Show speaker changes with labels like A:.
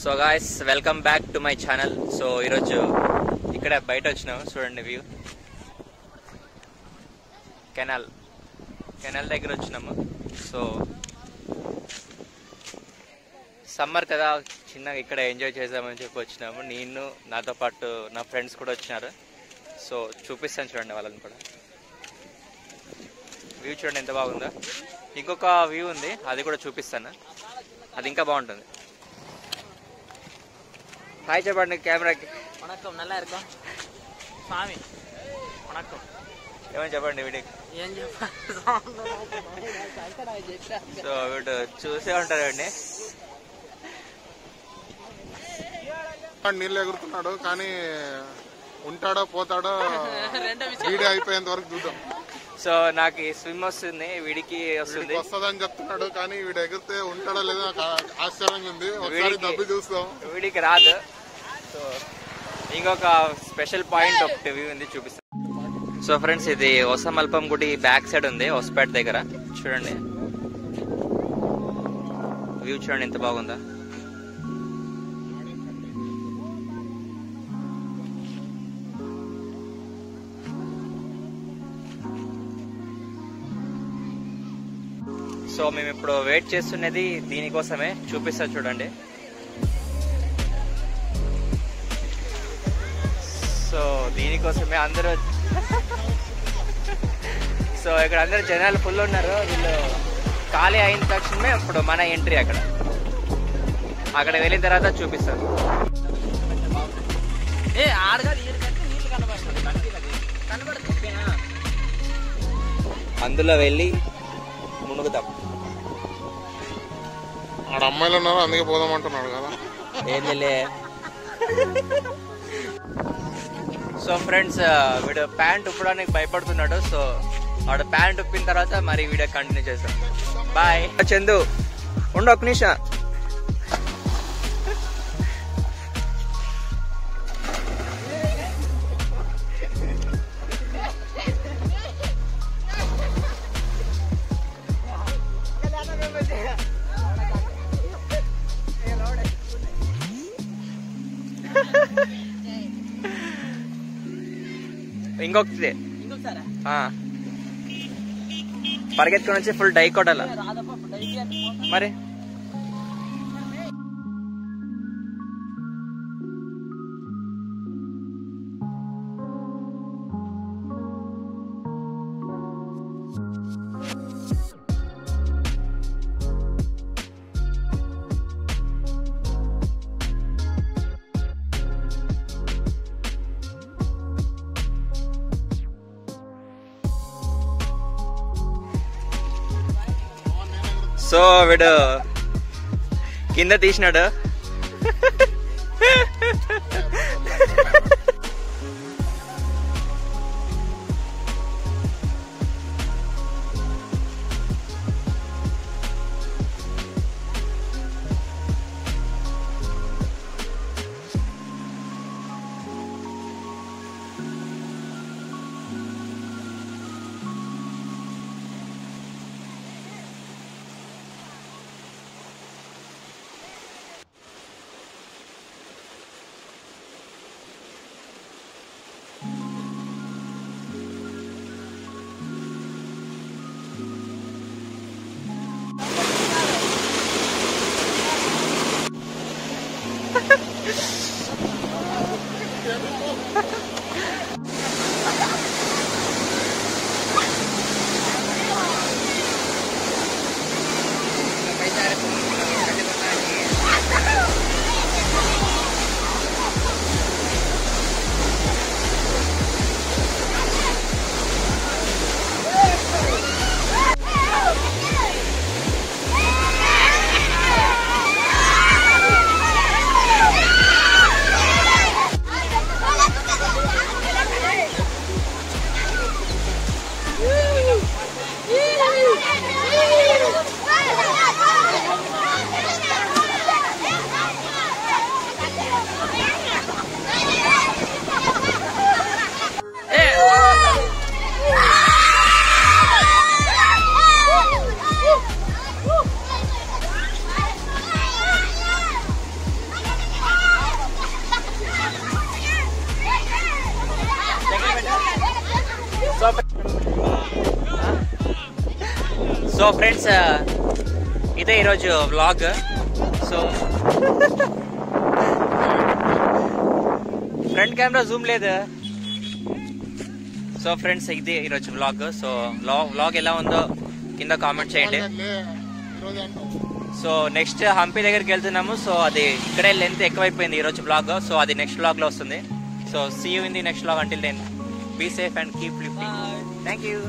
A: So guys welcome back to my channel. So ఈరోజు ఇక్కడ బయట వచ్చినాము, చూడండి వ్యూ. కెనాల్ దగ్గర వచ్చినాము. సో సమ్మర్ కదా, చిన్నగా ఇక్కడ ఎంజాయ్ చేద్దామని చెప్పి వచ్చినాము. నేను నాతో పాటు నా ఫ్రెండ్స్ కూడా వచ్చినారు. సో చూపిస్తాను చూడండి వాళ్ళని కూడా. వ్యూ చూడండి ఎంత బాగుందో. ఇంకొక వ్యూ ఉంది, అది కూడా చూపిస్తాను, అది ఇంకా బాగుంటుంది. హాయ్ చెప్పండి కెమెరాకి.
B: వణకం నల్లా ఇరుకం స్వామి వణకం.
A: ఏమని చెప్పండి వీడికి.
B: ఏం చెప్పాలి.
A: సో వీడు చూసే ఉంటారండి.
C: నీళ్ళు ఎగురుతున్నాడు కానీ ఉంటాడో పోతాడో వీడియో అయిపోయేంత వరకు చూద్దాం.
A: సో నాకు స్విమ్ వస్తుంది, వీడికి వస్తుంది.
C: వస్తుందని చెప్తున్నాడు కానీ వీడు ఎగిరితే ఉంటాడో లేదో నాకు ఆశ్చర్యంగా ఉంది. ఒకసారి దబ్బి చూస్తాం.
A: వీడికి రాదు. సో ఇంకొక స్పెషల్ పాయింట్ ఒకటి వ్యూ ఉంది, చూపిస్తాను. సో ఫ్రెండ్స్, ఇది ఒసమల్పం గుడి బ్యాక్ సైడ్ ఉంది, హొసపేట దగ్గర. చూడండి వ్యూ చూడండి ఎంత బాగుందా. సో మేము ఇప్పుడు వెయిట్ చేస్తున్నది దీనికోసమే, చూపిస్తా చూడండి. సో దీనికోసమే అందరూ సో ఇక్కడ అందరూ జనాలు ఫుల్ ఉన్నారు. వీళ్ళు ఖాళీ అయిన తక్షణమే ఇప్పుడు మన ఎంట్రీ. అక్కడ వెళ్ళిన తర్వాత చూపిస్తారు. అందులో వెళ్ళి మునుగుతాం.
C: ఆడ అమ్మాయిలు ఉన్నారు, అందుకే పోదామంటున్నాడు కదా.
A: ఏందిలే. సో ఫ్రెండ్స్, వీడు ప్యాంట్ ఉప్పడానికి భయపడుతున్నాడు. సో వాడు ప్యాంట్ ఉప్పిన తర్వాత మరి వీడియో కంటిన్యూ చేస్తాం. బాయ్. చందు ఉండు ఒక నిమిషం. ఇంకొకటి పరిగెత్తుకుని వచ్చి ఫుల్ డై కొట్టాల మరి. సో వీడు కింద తీసినాడు. సో ఫ్రెండ్స్ ఇదే ఈరోజు vlog. So front camera Zoom లేదు. సో ఫ్రెండ్స్ ఇది ఈరోజు వ్లాగ్. సో వ్లాగ్ ఎలా ఉందో కింద కామెంట్ చేయండి. సో నెక్స్ట్ హంపి దగ్గరికి వెళ్తున్నాము. సో అది ఇక్కడే లెంత్ ఎక్కువైపోయింది ఈరోజు వ్లాగ్. సో అది నెక్స్ట్ వ్లాగ్ లో వస్తుంది. So see you in the next vlog. Until then be safe and keep lifting. Thank you.